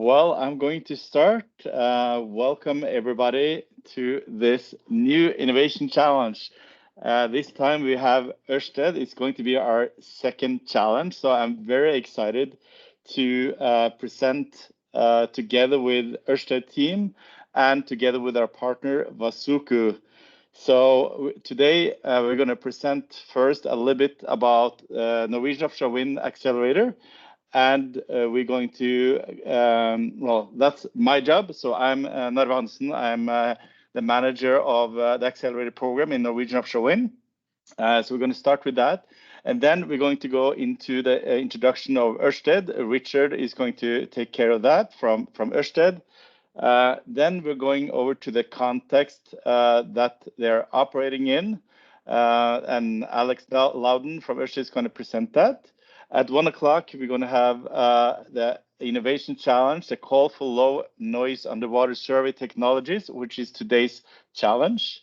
Well, I'm going to start. Welcome everybody to this new innovation challenge. This time we have Ørsted. It's going to be our second challenge. So I'm very excited to present together with Ørsted team and together with our partner Vasuku. So today we're going to present first a little bit about Norwegian Offshore Wind Accelerator. And we're going to, well, that's my job. So I'm Narve Hansen. I'm the manager of the Accelerator program in Norwegian Offshore Wind. So we're going to start with that. And then we're going to go into the introduction of Ørsted. Richard is going to take care of that from Ørsted. Then we're going over to the context that they're operating in. And Alex Loudon from Ørsted is going to present that. At 1 o'clock, we're going to have the Innovation Challenge, the call for low noise underwater survey technologies, which is today's challenge.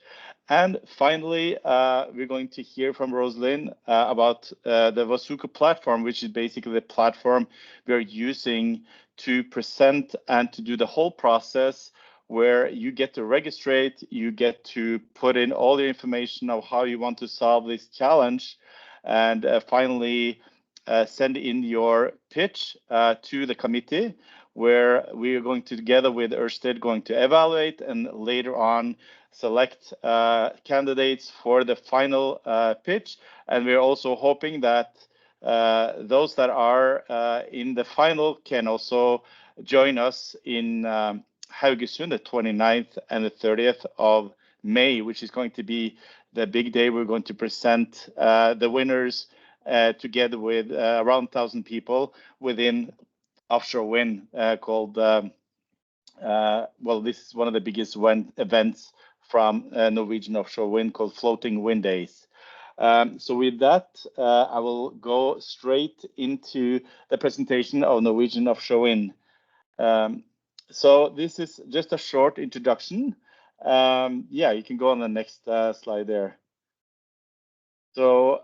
And finally, we're going to hear from Rosalind about the Vasuku platform, which is basically the platform we're using to present and to do the whole process where you get to registrate, you get to put in all the information of how you want to solve this challenge, and finally, send in your pitch to the committee, where we are going to, together with Ørsted, going to evaluate and later on select candidates for the final pitch. And we're also hoping that those that are in the final can also join us in Haugesund, the 29th and the 30th of May, which is going to be the big day. We're going to present the winners together with around 1,000 people within offshore wind called, well, this is one of the biggest events from Norwegian Offshore Wind called Floating Wind Days. So with that, I will go straight into the presentation of Norwegian Offshore Wind. So this is just a short introduction. Yeah, you can go on the next slide there. So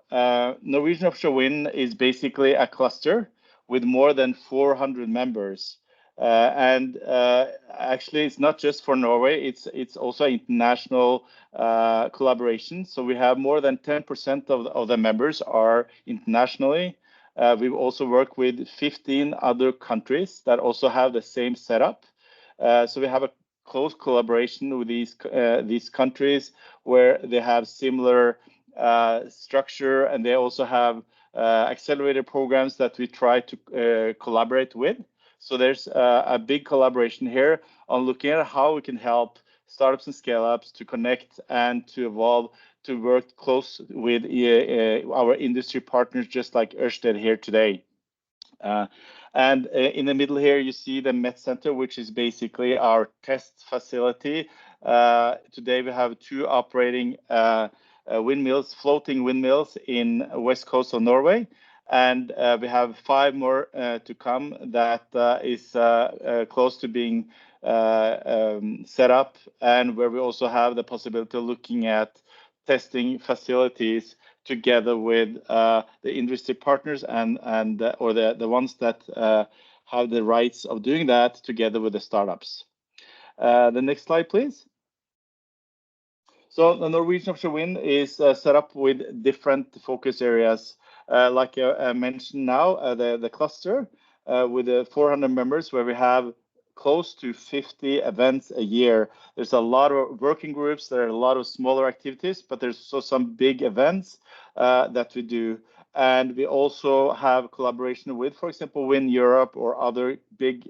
Norwegian Offshore Wind is basically a cluster with more than 400 members. And actually, it's not just for Norway, it's also international collaboration. So we have more than 10% of the members are internationally. We've also worked with 15 other countries that also have the same setup. So we have a close collaboration with these countries where they have similar structure, and they also have accelerator programs that we try to collaborate with. So there's a big collaboration here on looking at how we can help startups and scale-ups to connect and to evolve, to work close with our industry partners, just like Ørsted here today. And in the middle here, you see the Met Center, which is basically our test facility. Today we have 2 operating windmills, floating windmills in west coast of Norway, and we have 5 more to come that is close to being set up, and where we also have the possibility of looking at testing facilities together with the industry partners and or the ones that have the rights of doing that together with the startups. The next slide, please. So the Norwegian Offshore Wind is set up with different focus areas. Like I mentioned now, the cluster with the 400 members, where we have close to 50 events a year. There's a lot of working groups, there are a lot of smaller activities, but there's also some big events that we do. And we also have collaboration with, for example, Wind Europe or other big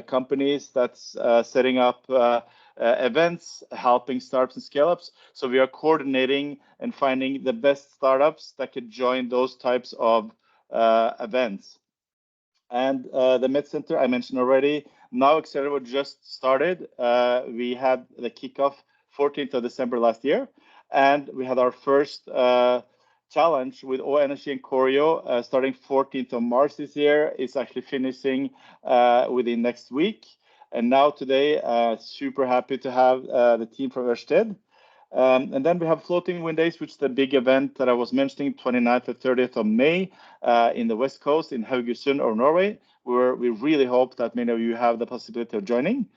companies that's setting up events, helping startups and scale-ups. So we are coordinating and finding the best startups that could join those types of events. And the Met Center, I mentioned already, NOW Accelerator just started. We had the kickoff 14th of December last year, and we had our first challenge with O Energy and Choreo starting 14th of March this year. It's actually finishing within next week. And now today, super happy to have the team from Ørsted. And then we have Floating Wind Days, which is the big event that I was mentioning, 29th and 30th of May in the West Coast in Haugesund or Norway, where we really hope that many of you have the possibility of joining.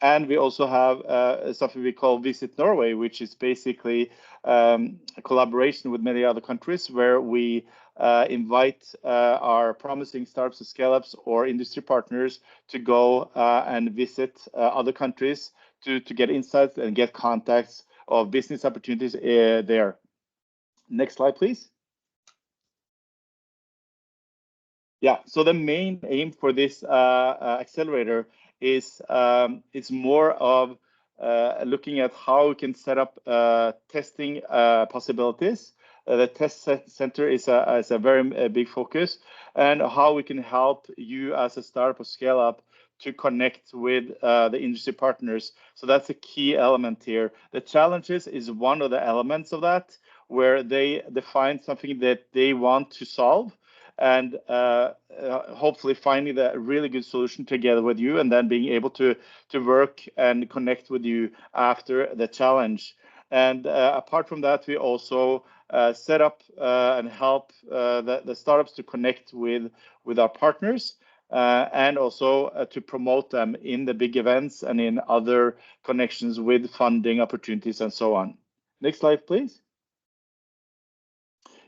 And we also have something we call Visit Norway, which is basically a collaboration with many other countries where we invite our promising startups and scale-ups or industry partners to go and visit other countries to get insights and get contacts of business opportunities there. Next slide, please. Yeah, so the main aim for this accelerator is it's more of looking at how we can set up testing possibilities. The test center is a very big focus, and how we can help you as a startup or scale up to connect with the industry partners. So that's a key element here. The challenges is one of the elements of that, where they define something that they want to solve, and hopefully finding the really good solution together with you, and then being able to work and connect with you after the challenge. And apart from that, we also set up and help the startups to connect with our partners, and also to promote them in the big events and in other connections with funding opportunities and so on. Next slide, please.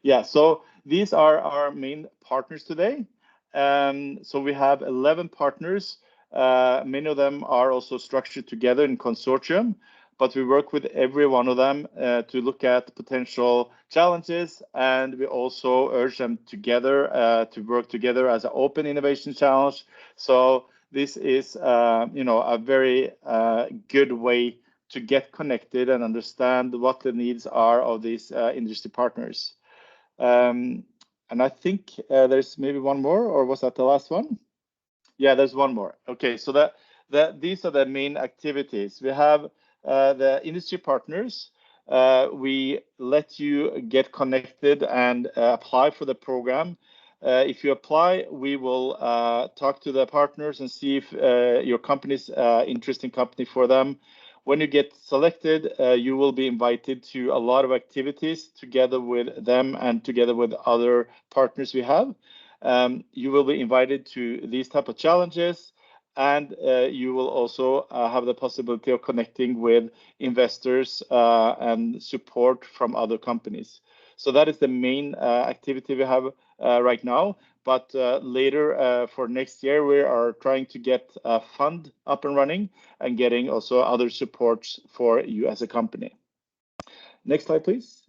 Yeah, so these are our main partners today. So we have 11 partners. Many of them are also structured together in consortium, but we work with every one of them to look at potential challenges, and we also urge them together to work together as an open innovation challenge. So this is, a very good way to get connected and understand what the needs are of these industry partners. And I think there's maybe one more, or was that the last one? Yeah, there's one more. Okay, so these are the main activities. We have the industry partners. We let you get connected and apply for the program. If you apply, we will talk to the partners and see if your company's interesting company for them. When you get selected, you will be invited to a lot of activities together with them and together with other partners we have. You will be invited to these type of challenges, and you will also have the possibility of connecting with investors and support from other companies. So that is the main activity we have right now. But later for next year, we are trying to get a fund up and running and getting also other supports for you as a company. Next slide, please.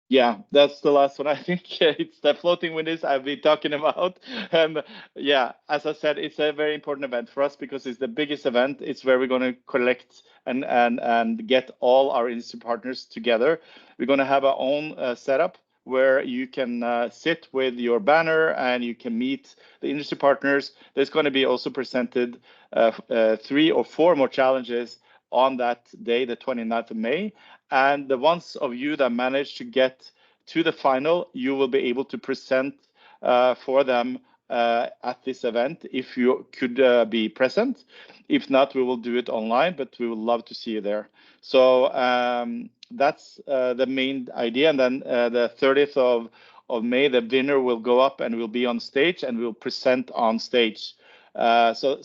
Yeah, that's the last one. I think it's the Floating Wind Days I've been talking about. And yeah, as I said, it's a very important event for us because it's the biggest event. It's where we're going to collect and get all our industry partners together. We're going to have our own setup where you can sit with your banner and you can meet the industry partners. There's going to be also presented 3 or 4 more challenges on that day, the 29th of May. And the ones of you that manage to get to the final, you will be able to present for them at this event if you could be present. If not, we will do it online, but we would love to see you there. So that's the main idea. And then the 30th of May, the winner will go up and will be on stage and will present on stage. So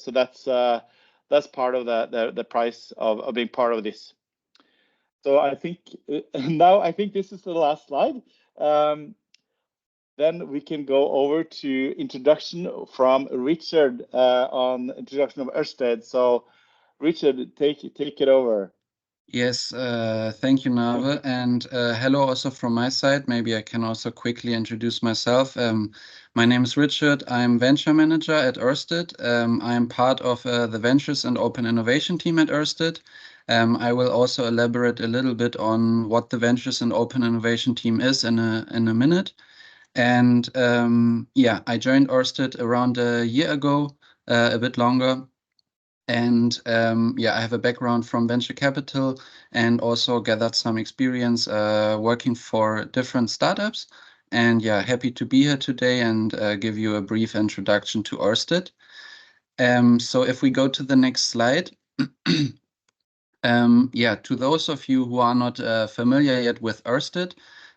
that's part of the price of being part of this. So I think now this is the last slide. Then we can go over to introduction from Richard on introduction of Ørsted. So Richard, take it over. Yes, thank you, NOW. And hello also from my side. Maybe I can also quickly introduce myself. My name is Richard. I'm venture manager at Ørsted. I'm part of the Ventures and Open Innovation team at Ørsted. I will also elaborate a little bit on what the Ventures and Open Innovation team is in a minute. And yeah, I joined Ørsted around a year ago, a bit longer. And yeah, I have a background from venture capital and also gathered some experience working for different startups. And yeah, happy to be here today and give you a brief introduction to Ørsted. So if we go to the next slide, To those of you who are not familiar yet with Ørsted,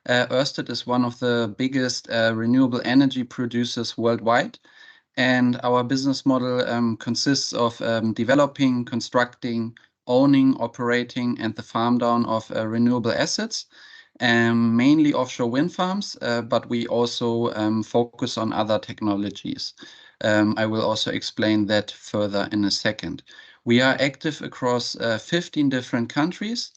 Ørsted is one of the biggest renewable energy producers worldwide. And our business model consists of developing, constructing, owning, operating, and the farm down of renewable assets, mainly offshore wind farms, but we also focus on other technologies. I will also explain that further in a second. We are active across 15 different countries.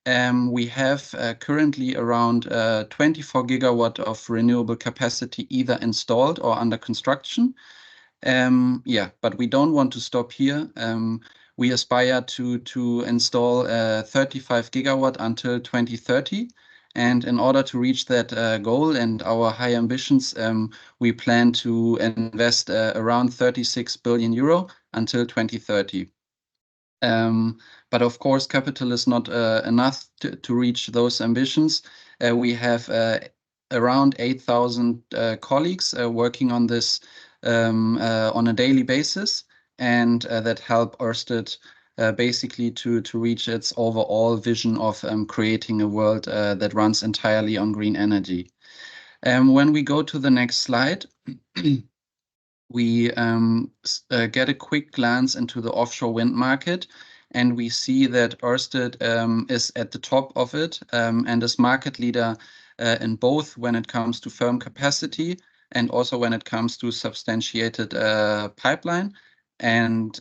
We have currently around 24 gigawatt of renewable capacity either installed or under construction. But we don't want to stop here. We aspire to install 35 gigawatt until 2030. And in order to reach that goal and our high ambitions, we plan to invest around 36 billion euro until 2030. But of course, capital is not enough to reach those ambitions. We have around 8,000 colleagues working on this on a daily basis, and that help Ørsted basically to reach its overall vision of creating a world that runs entirely on green energy. When we go to the next slide, we get a quick glance into the offshore wind market, and we see that Ørsted is at the top of it and is market leader in both when it comes to firm capacity and also when it comes to substantiated pipeline. And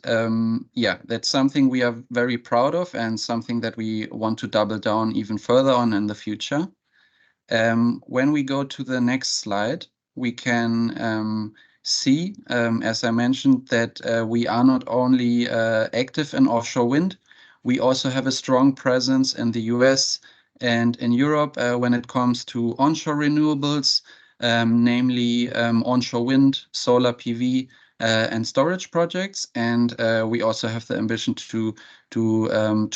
that's something we are very proud of and something that we want to double down even further on in the future. When we go to the next slide, we can see, as I mentioned, that we are not only active in offshore wind, we also have a strong presence in the US and in Europe when it comes to onshore renewables, namely onshore wind, solar PV, and storage projects. And we also have the ambition to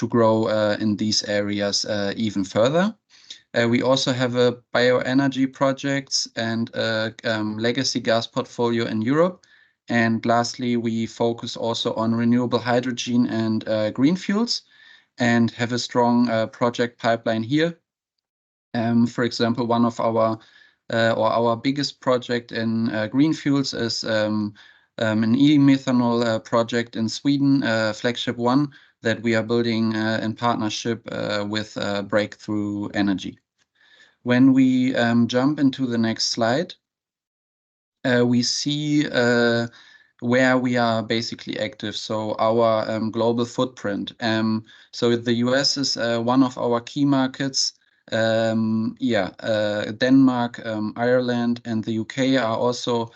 grow in these areas even further. We also have a bioenergy projects and legacy gas portfolio in Europe. And lastly, we focus also on renewable hydrogen and green fuels and have a strong project pipeline here. For example, one of our biggest project in green fuels is an e-methanol project in Sweden, Flagship 1, that we are building in partnership with Breakthrough Energy. When we jump into the next slide, we see where we are basically active. So our global footprint. So the US is one of our key markets. Denmark, Ireland, and the UK are also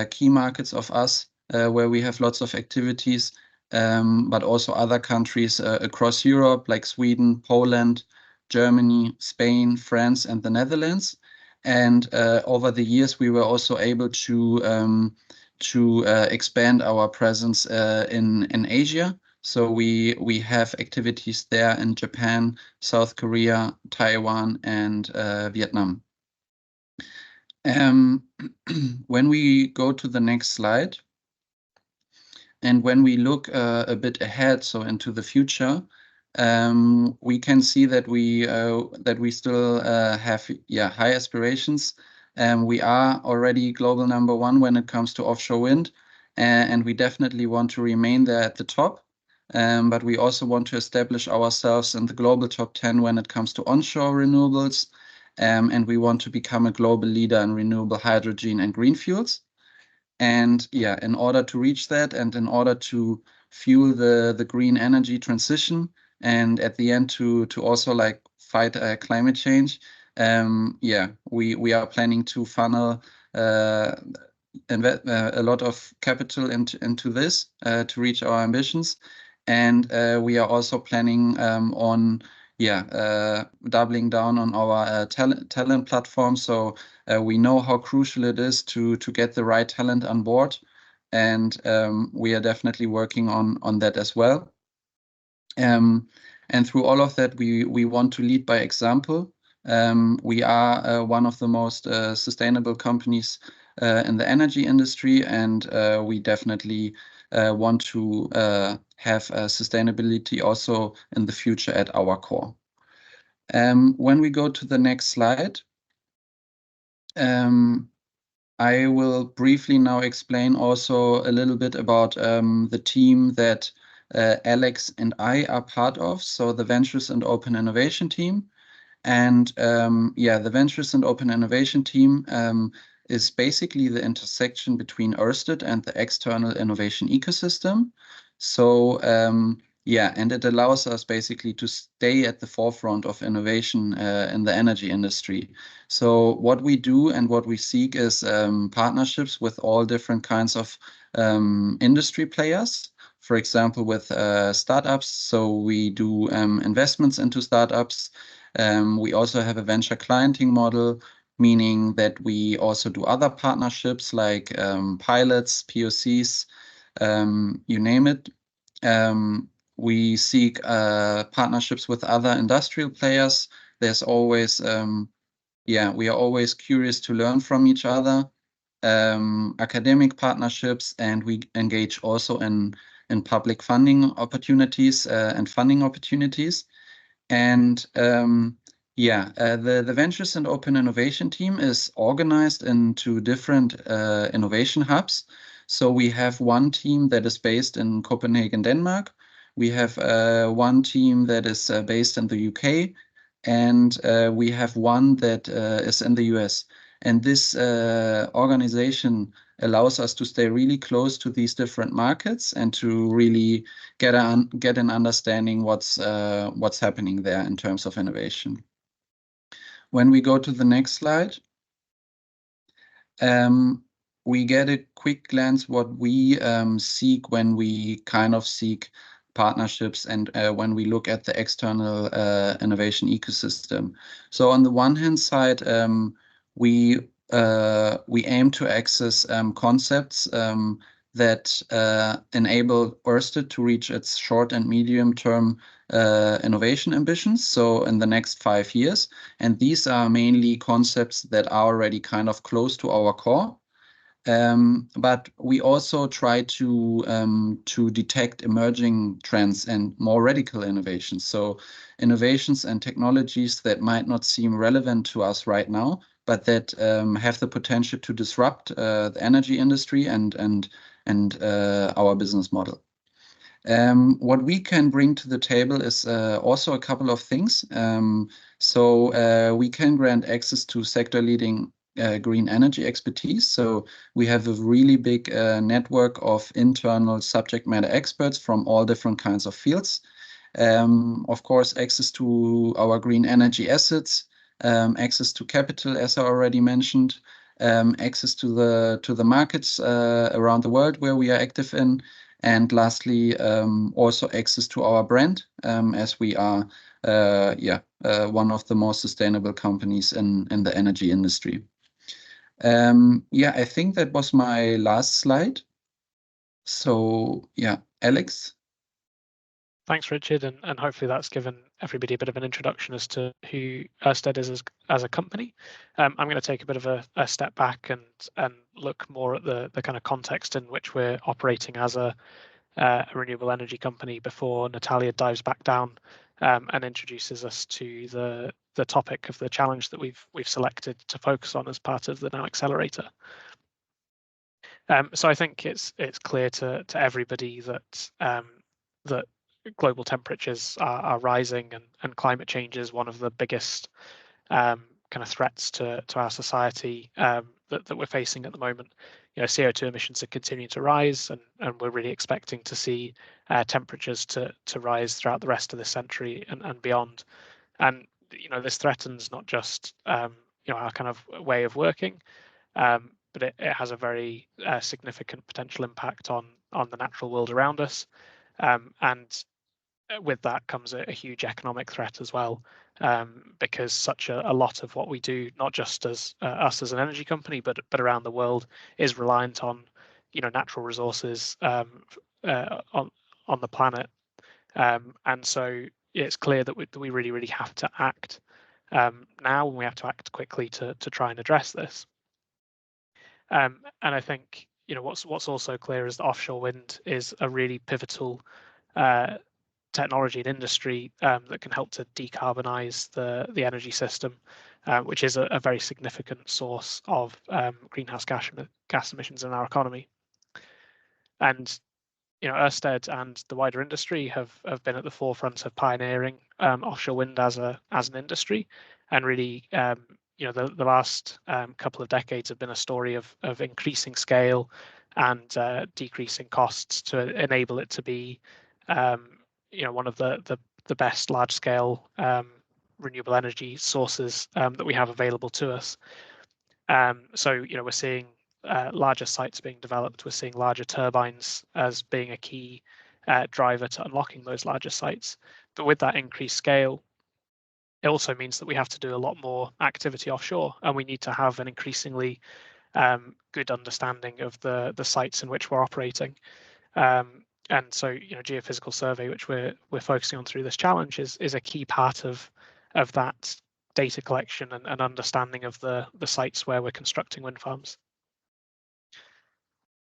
key markets of us where we have lots of activities, but also other countries across Europe like Sweden, Poland, Germany, Spain, France, and the Netherlands. And over the years, we were also able to expand our presence in Asia. So we have activities there in Japan, South Korea, Taiwan, and Vietnam. When we go to the next slide, and when we look a bit ahead, so into the future, we can see that we still have high aspirations. We are already global #1 when it comes to offshore wind, and we definitely want to remain there at the top. But we also want to establish ourselves in the global top 10 when it comes to onshore renewables, and we want to become a global leader in renewable hydrogen and green fuels. And in order to reach that, and in order to fuel the green energy transition, and at the end to also like fight climate change, we are planning to funnel a lot of capital into this to reach our ambitions. And we are also planning on doubling down on our talent platform. So we know how crucial it is to get the right talent on board, and we are definitely working on that as well. And through all of that, we want to lead by example. We are one of the most sustainable companies in the energy industry, and we definitely want to have sustainability also in the future at our core. When we go to the next slide, I will briefly now explain also a little bit about the team that Alex and I are part of, so the Ventures and Open Innovation team. And yeah, the Ventures and Open Innovation team is basically the intersection between Ørsted and the external innovation ecosystem. So yeah, and it allows us basically to stay at the forefront of innovation in the energy industry. So what we do and what we seek is partnerships with all different kinds of industry players. For example, with startups. So we do investments into startups. We also have a venture clienting model, meaning that we also do other partnerships like pilots, POCs, you name it. We seek partnerships with other industrial players. There's always, yeah, we are always curious to learn from each other. Academic partnerships, and we engage also in public funding opportunities and funding opportunities. And yeah, the Ventures and Open Innovation team is organized into different innovation hubs. So we have one team that is based in Copenhagen, Denmark. We have one team that is based in the UK, and we have one that is in the US. And this organization allows us to stay really close to these different markets and to really get an understanding what's happening there in terms of innovation. When we go to the next slide, we get a quick glance what we seek when we kind of seek partnerships and when we look at the external innovation ecosystem. So on the one hand side, we aim to access concepts that enable Ørsted to reach its short and medium term innovation ambitions, so in the next 5 years. And these are mainly concepts that are already kind of close to our core. But we also try to detect emerging trends and more radical innovations. So innovations and technologies that might not seem relevant to us right now, but that have the potential to disrupt the energy industry and our business model. What we can bring to the table is also a couple of things. So we can grant access to sector-leading green energy expertise. So we have a really big network of internal subject matter experts from all different kinds of fields. Of course, access to our green energy assets, access to capital, as I already mentioned, access to the markets around the world where we are active in, and lastly, also access to our brand, as we are one of the most sustainable companies in the energy industry. Yeah, I think that was my last slide. So yeah, Alex. Thanks, Richard, and hopefully that's given everybody a bit of an introduction as to who Ørsted is as a company. I'm going to take a bit of a step back and look more at the kind of context in which we're operating as a renewable energy company before Natalia dives back down and introduces us to the topic of the challenge that we've selected to focus on as part of the NOW Accelerator. So I think it's clear to everybody that that global temperatures are rising, and climate change is one of the biggest kind of threats to our society that we're facing at the moment. You know, CO2 emissions are continuing to rise, and we're really expecting to see temperatures to rise throughout the rest of this century and beyond. And you know, this threatens not just you know, our kind of way of working, but it has a very significant potential impact on the natural world around us. And with that comes a huge economic threat as well, because such a lot of what we do, not just as us as an energy company, but around the world, is reliant on, you know, natural resources on the planet. And so it's clear that we really have to act now, and we have to act quickly to try and address this. And I think, what's also clear is that offshore wind is a really pivotal technology and industry that can help to decarbonize the energy system, which is a very significant source of greenhouse gas emissions in our economy. And Ørsted and the wider industry have been at the forefront of pioneering offshore wind as an industry, and really the last couple of decades have been a story of increasing scale and decreasing costs to enable it to be one of the best large scale renewable energy sources that we have available to us. So we're seeing larger sites being developed. We're seeing larger turbines as being a key driver to unlocking those larger sites. But with that increased scale, it also means that we have to do a lot more activity offshore, and we need to have an increasingly good understanding of the sites in which we're operating. And so geophysical survey, which we're focusing on through this challenge, is a key part of that data collection and understanding of the sites where we're constructing wind farms.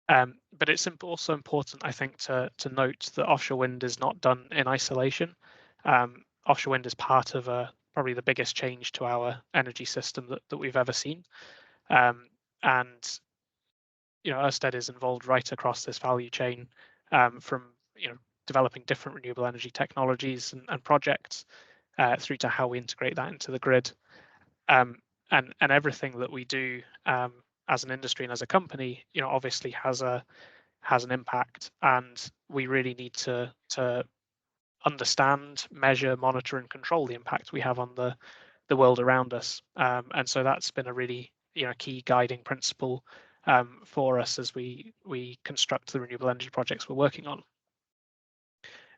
But it's also important, I think, to note that offshore wind is not done in isolation. Offshore wind is part of probably the biggest change to our energy system that we've ever seen. And Ørsted is involved right across this value chain, from developing different renewable energy technologies and projects through to how we integrate that into the grid. And everything that we do as an industry and as a company, obviously has an impact, and we really need to understand, measure, monitor, and control the impact we have on the world around us. And so that's been a really key guiding principle for us as we construct the renewable energy projects we're working on.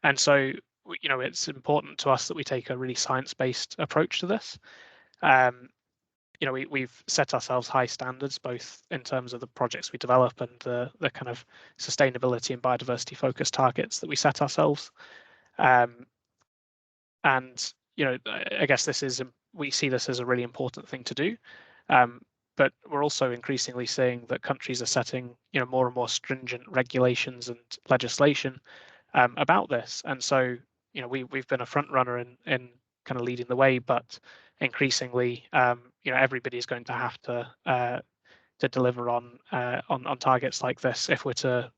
And so it's important to us that we take a really science-based approach to this. We've set ourselves high standards, both in terms of the projects we develop and the kind of sustainability and biodiversity focused targets that we set ourselves. And I guess we see this as a really important thing to do. But we're also increasingly seeing that countries are setting more and more stringent regulations and legislation about this. And so we've been a front runner in kind of leading the way, but increasingly everybody is going to have to deliver on targets like this if we're to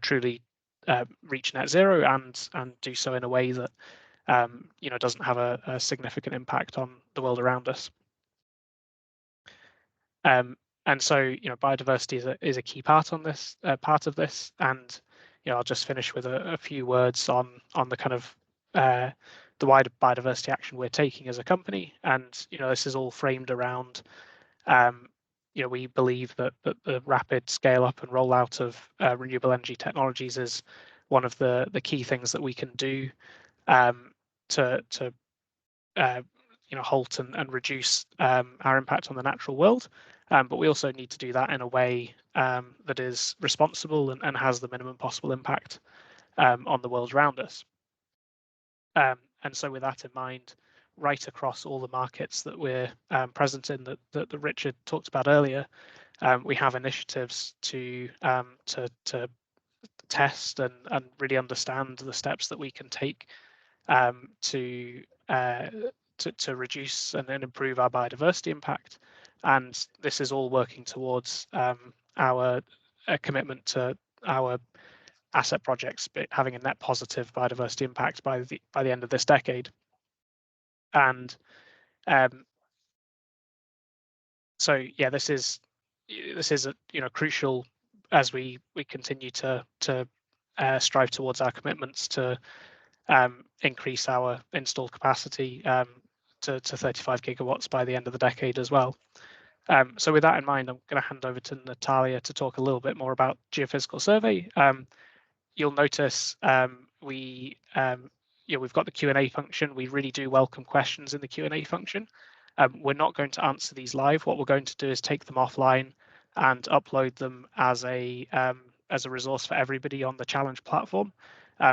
truly reach net zero and do so in a way that doesn't have a significant impact on the world around us. And so biodiversity is a key part of this, and I'll just finish with a few words on the kind of the wider biodiversity action we're taking as a company. And this is all framed around we believe that the rapid scale up and rollout of renewable energy technologies is one of the key things that we can do to halt and reduce our impact on the natural world. But we also need to do that in a way that is responsible and has the minimum possible impact on the world around us. And so with that in mind, right across all the markets that we're present in that Richard talked about earlier, we have initiatives to test and really understand the steps that we can take to reduce and improve our biodiversity impact. And this is all working towards our commitment to our asset projects having a net positive biodiversity impact by the end of this decade. And so yeah, this is crucial as we continue to strive towards our commitments to increase our installed capacity to 35 gigawatts by the end of the decade as well. So with that in mind, I'm going to hand over to Natalia to talk a little bit more about geophysical survey. You'll notice we've got the Q&A function. We really do welcome questions in the Q&A function. We're not going to answer these live. What we're going to do is take them offline and upload them as a resource for everybody on the challenge platform,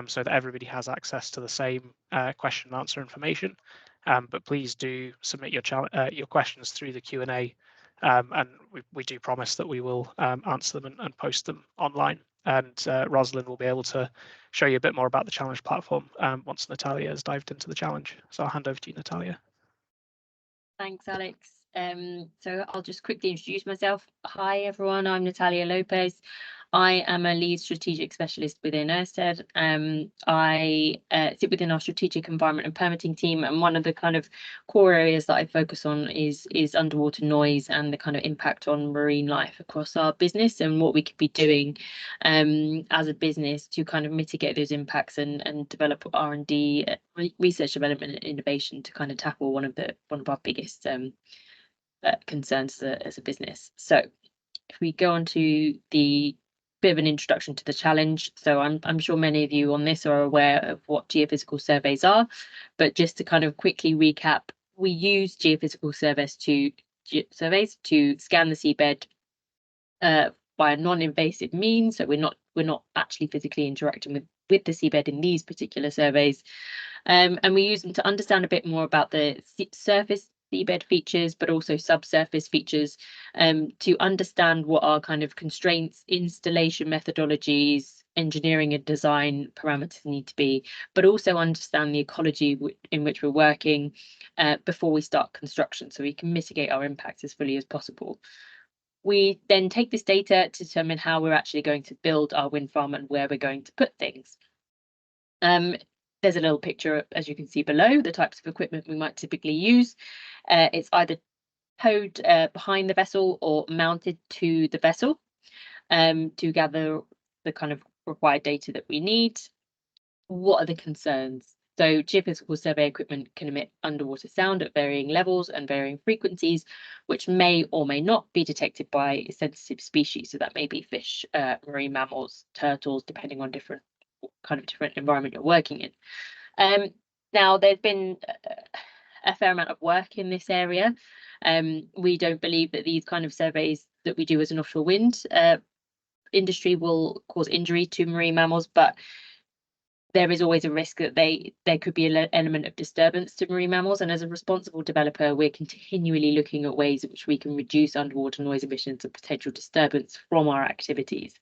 so that everybody has access to the same question and answer information. But please do submit your questions through the Q&A And we do promise that we will answer them and post them online. And Rosalind will be able to show you a bit more about the challenge platform once Natalia has dived into the challenge. So I'll hand over to you, Natalia. Thanks, Alex. So I'll just quickly introduce myself. Hi, everyone. I'm Natalia Lopez. I am a lead strategic specialist within Ørsted. I sit within our strategic environment and permitting team, and one of the kind of core areas that I focus on is underwater noise and the kind of impact on marine life across our business, and what we could be doing as a business to kind of mitigate those impacts and develop R&D, research, development, and innovation to kind of tackle one of our biggest concerns as a business. So if we go on to the bit of an introduction to the challenge. So I'm sure many of you on this are aware of what geophysical surveys are, but just to kind of quickly recap, we use geophysical surveys to scan the seabed by a non-invasive means. So we're not actually physically interacting with the seabed in these particular surveys, and we use them to understand a bit more about the surface seabed features, but also subsurface features, to understand what our kind of constraints, installation methodologies, engineering and design parameters need to be, but also understand the ecology in which we're working before we start construction, so we can mitigate our impacts as fully as possible. We then take this data to determine how we're actually going to build our wind farm and where we're going to put things. There's a little picture, as you can see below, the types of equipment we might typically use. It's either towed behind the vessel or mounted to the vessel to gather the kind of required data that we need. What are the concerns? So geophysical survey equipment can emit underwater sound at varying levels and varying frequencies, which may or may not be detected by sensitive species. So that may be fish, marine mammals, turtles, depending on different environment you're working in. Now, there's been a fair amount of work in this area. We don't believe that these kind of surveys that we do as an offshore wind industry will cause injury to marine mammals, but there is always a risk that there could be an element of disturbance to marine mammals. And as a responsible developer, we're continually looking at ways in which we can reduce underwater noise emissions and potential disturbance from our activities.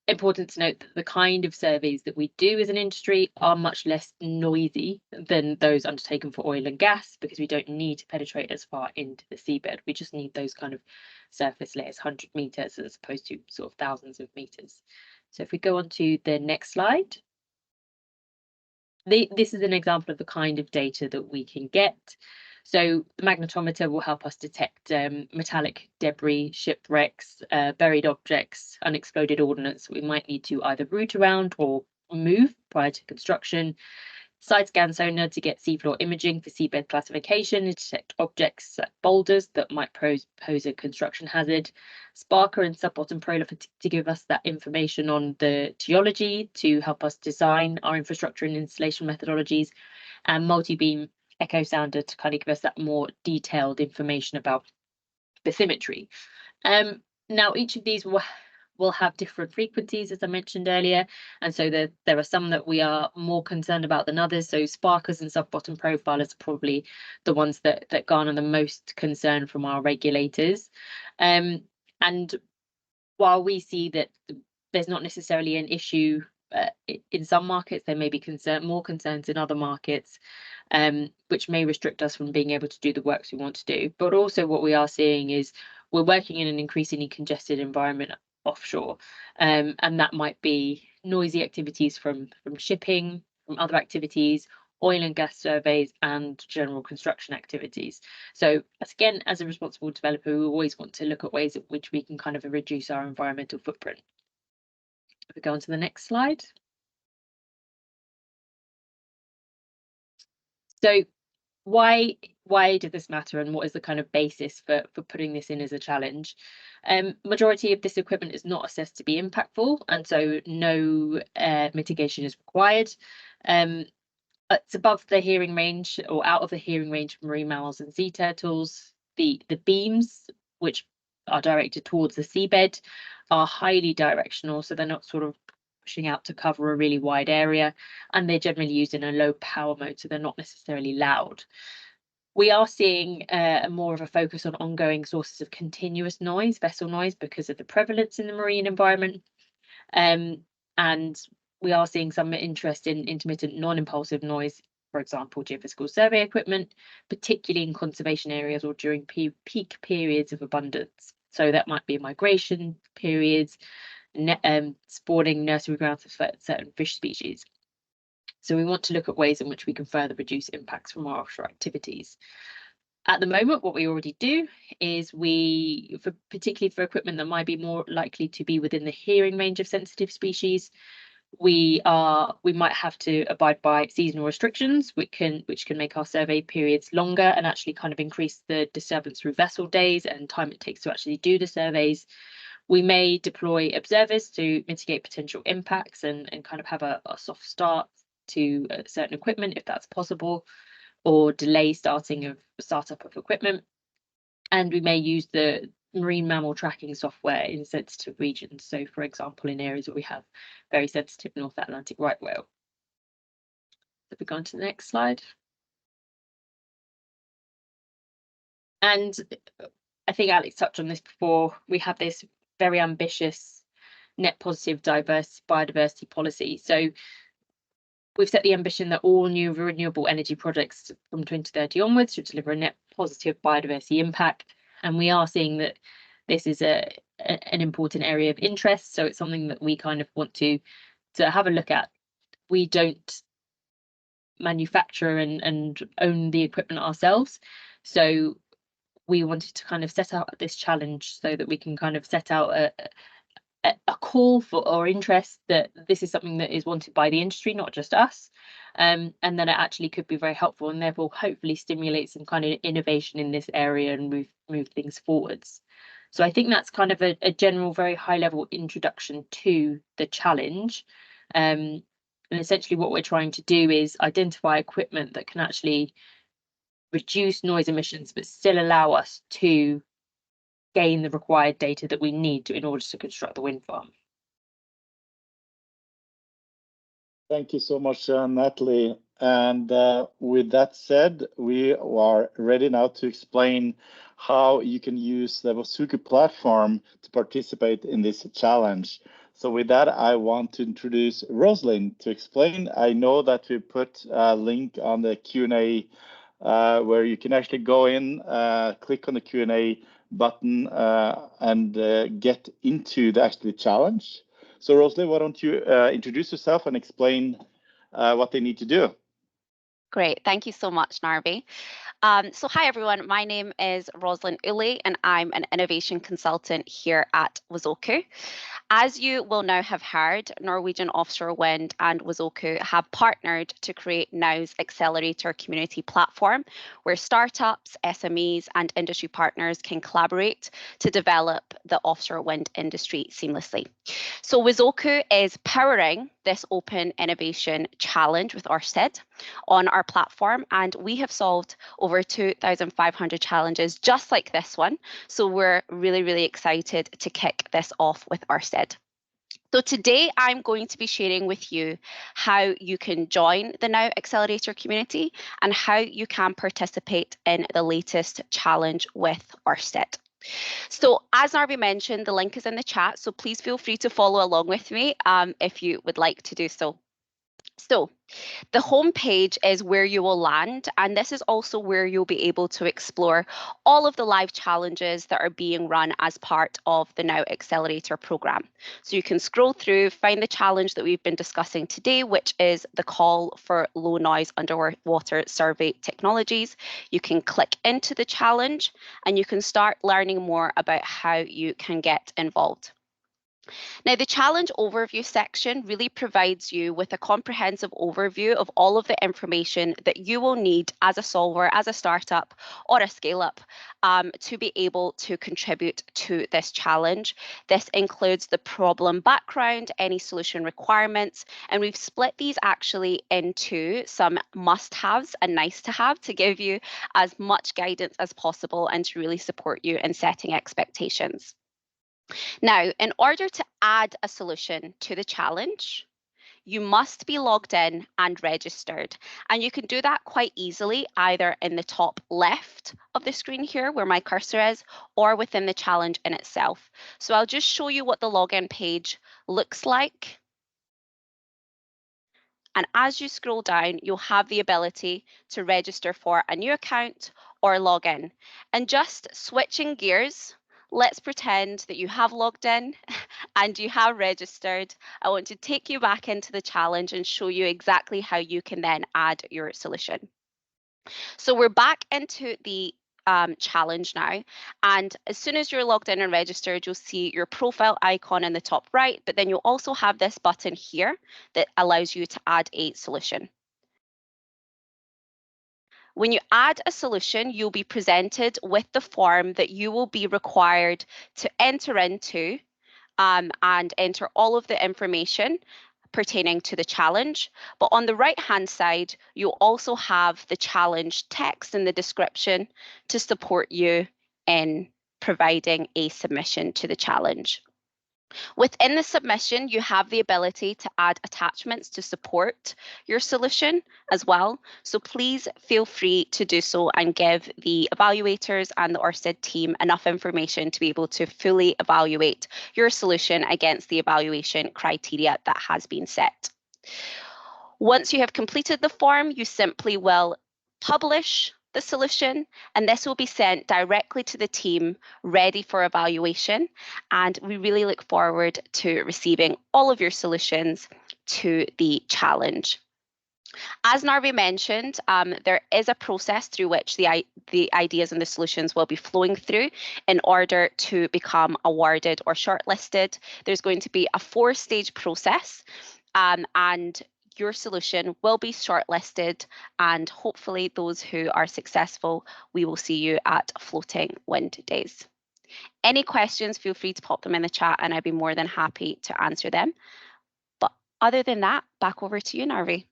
Important to note that the kind of surveys that we do as an industry are much less noisy than those undertaken for oil and gas, because we don't need to penetrate as far into the seabed. We just need those kind of surface layers, 100 meters, as opposed to sort of thousands of meters. So if we go on to the next slide, this is an example of the kind of data that we can get. So the magnetometer will help us detect metallic debris, shipwrecks, buried objects, unexploded ordnance we might need to either route around or move prior to construction. Side scan sonar to get seafloor imaging for seabed classification and detect objects like boulders that might pose a construction hazard. Sparker and sub-bottom profiler to give us that information on the geology to help us design our infrastructure and installation methodologies, and multi-beam echo sounder to kind of give us that more detailed information about bathymetry. Now, each of these will have different frequencies, as I mentioned earlier, and so there are some that we are more concerned about than others. So sparkers and sub-bottom profilers are probably the ones that garner the most concern from our regulators. And while we see that there's not necessarily an issue in some markets, there may be more concerns in other markets, which may restrict us from being able to do the works we want to do. But also what we are seeing is we're working in an increasingly congested environment offshore, and that might be noisy activities from shipping, from other activities, oil and gas surveys, and general construction activities. So again, as a responsible developer, we always want to look at ways in which we can kind of reduce our environmental footprint. If we go on to the next slide. So why did this matter, and what is the kind of basis for putting this in as a challenge? Majority of this equipment is not assessed to be impactful, and so no mitigation is required. It's above the hearing range or out of the hearing range for marine mammals and sea turtles. The beams, which are directed towards the seabed, are highly directional, so they're not sort of pushing out to cover a really wide area, and they're generally used in a low power mode, so they're not necessarily loud. We are seeing more of a focus on ongoing sources of continuous noise, vessel noise, because of the prevalence in the marine environment. And we are seeing some interest in intermittent non-impulsive noise, for example, geophysical survey equipment, particularly in conservation areas or during peak periods of abundance. So that might be migration periods, spawning nursery grounds for certain fish species. So we want to look at ways in which we can further reduce impacts from our offshore activities. At the moment, what we already do is particularly for equipment that might be more likely to be within the hearing range of sensitive species, we might have to abide by seasonal restrictions, which can make our survey periods longer and actually kind of increase the disturbance through vessel days and time it takes to actually do the surveys. We may deploy observers to mitigate potential impacts and kind of have a soft start to certain equipment if that's possible, or delay startup of equipment. And we may use the marine mammal tracking software in sensitive regions. So, for example, in areas where we have very sensitive North Atlantic right whale. If we go on to the next slide. And I think Alex touched on this before. We have this very ambitious net positive biodiversity policy. So we've set the ambition that all new renewable energy projects from 2030 onwards should deliver a net positive biodiversity impact. And we are seeing that this is an important area of interest. So it's something that we kind of want to have a look at. We don't manufacture and own the equipment ourselves. So we wanted to kind of set out this challenge so that we can kind of set out a call for or interest that this is something that is wanted by the industry, not just us, and that it actually could be very helpful and therefore hopefully stimulate some kind of innovation in this area and move things forwards. So I think that's kind of a general, very high level introduction to the challenge. And essentially what we're trying to do is identify equipment that can actually reduce noise emissions, but still allow us to gain the required data that we need in order to construct the wind farm. Thank you so much, Natalie. And with that said, we are ready now to explain how you can use the Wasoko platform to participate in this challenge. So with that, I want to introduce Rosalind to explain. I know that we put a link on the Q&A where you can actually go in, click on the Q&A button and get into the actual challenge. So Rosalind, why don't you introduce yourself and explain what they need to do? Great, thank you so much, Narvi. So hi everyone, my name is Rosalind Uli and I'm an innovation consultant here at Wasoko. As you will now have heard, Norwegian Offshore Wind and Wasoko have partnered to create NOW's Accelerator community platform, where startups, SMEs and industry partners can collaborate to develop the offshore wind industry seamlessly. So Wasoko is powering this open innovation challenge with Ørsted on our platform, and we have solved over 2,500 challenges just like this one. So we're really excited to kick this off with Ørsted. So today I'm going to be sharing with you how you can join the NOW Accelerator community and how you can participate in the latest challenge with Ørsted. So as Narvi mentioned, the link is in the chat, so please feel free to follow along with me if you would like to do so. So the home page is where you will land, and this is also where you'll be able to explore all of the live challenges that are being run as part of the NOW Accelerator program. So you can scroll through, find the challenge that we've been discussing today, which is the call for low noise underwater survey technologies. You can click into the challenge and you can start learning more about how you can get involved. Now, the challenge overview section really provides you with a comprehensive overview of all of the information that you will need as a solver, as a startup, or a scale-up to be able to contribute to this challenge. This includes the problem background, any solution requirements, and we've split these actually into some must-haves and nice-to-have to give you as much guidance as possible and to really support you in setting expectations. Now, in order to add a solution to the challenge, you must be logged in and registered. And you can do that quite easily, either in the top left of the screen here where my cursor is, or within the challenge in itself. So I'll just show you what the login page looks like. And as you scroll down, you'll have the ability to register for a new account or log in. And just switching gears, let's pretend that you have logged in and you have registered. I want to take you back into the challenge and show you exactly how you can then add your solution. So we're back into the challenge now, and as soon as you're logged in and registered, you'll see your profile icon in the top right, but then you'll also have this button here that allows you to add a solution. When you add a solution, you'll be presented with the form that you will be required to enter into and enter all of the information pertaining to the challenge. But on the right-hand side, you'll also have the challenge text in the description to support you in providing a submission to the challenge. Within the submission, you have the ability to add attachments to support your solution as well. So please feel free to do so and give the evaluators and the Ørsted team enough information to be able to fully evaluate your solution against the evaluation criteria that has been set. Once you have completed the form, you simply will publish the solution, and this will be sent directly to the team ready for evaluation. And we really look forward to receiving all of your solutions to the challenge. As Narvi mentioned, there is a process through which the ideas and the solutions will be flowing through in order to become awarded or shortlisted. There's going to be a 4-stage process, and your solution will be shortlisted, and hopefully those who are successful, we will see you at Floating Wind Days. Any questions, feel free to pop them in the chat and I'd be more than happy to answer them. But other than that, back over to you, Narvi.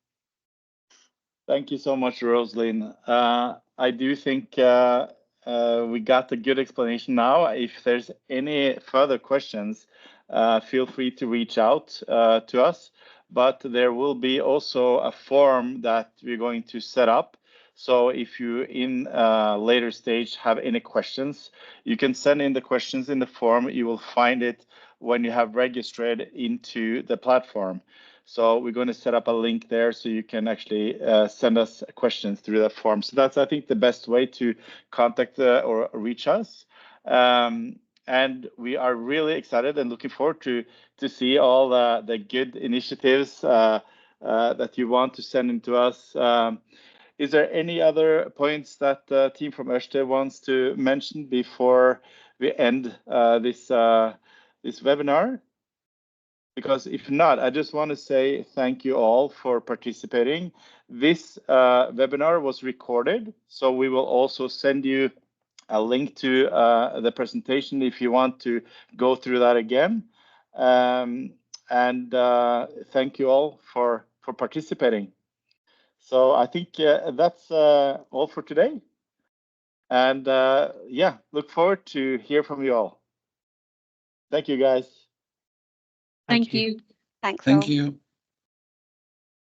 Thank you so much, Rosalind. I do think we got a good explanation now. If there's any further questions, feel free to reach out to us. But there will be also a form that we're going to set up. So if you in a later stage have any questions, you can send in the questions in the form. You will find it when you have registered into the platform. So we're going to set up a link there so you can actually send us questions through that form. So that's, I think, the best way to contact or reach us. And we are really excited and looking forward to see all the good initiatives that you want to send into us. Is there any other points that the team from Ørsted wants to mention before we end this webinar? Because if not, I just want to say thank you all for participating. This webinar was recorded, so we will also send you a link to the presentation if you want to go through that again. And thank you all for participating. So I think that's all for today. And yeah, look forward to hear from you all. Thank you, guys. Thank you. Thanks. Thank you.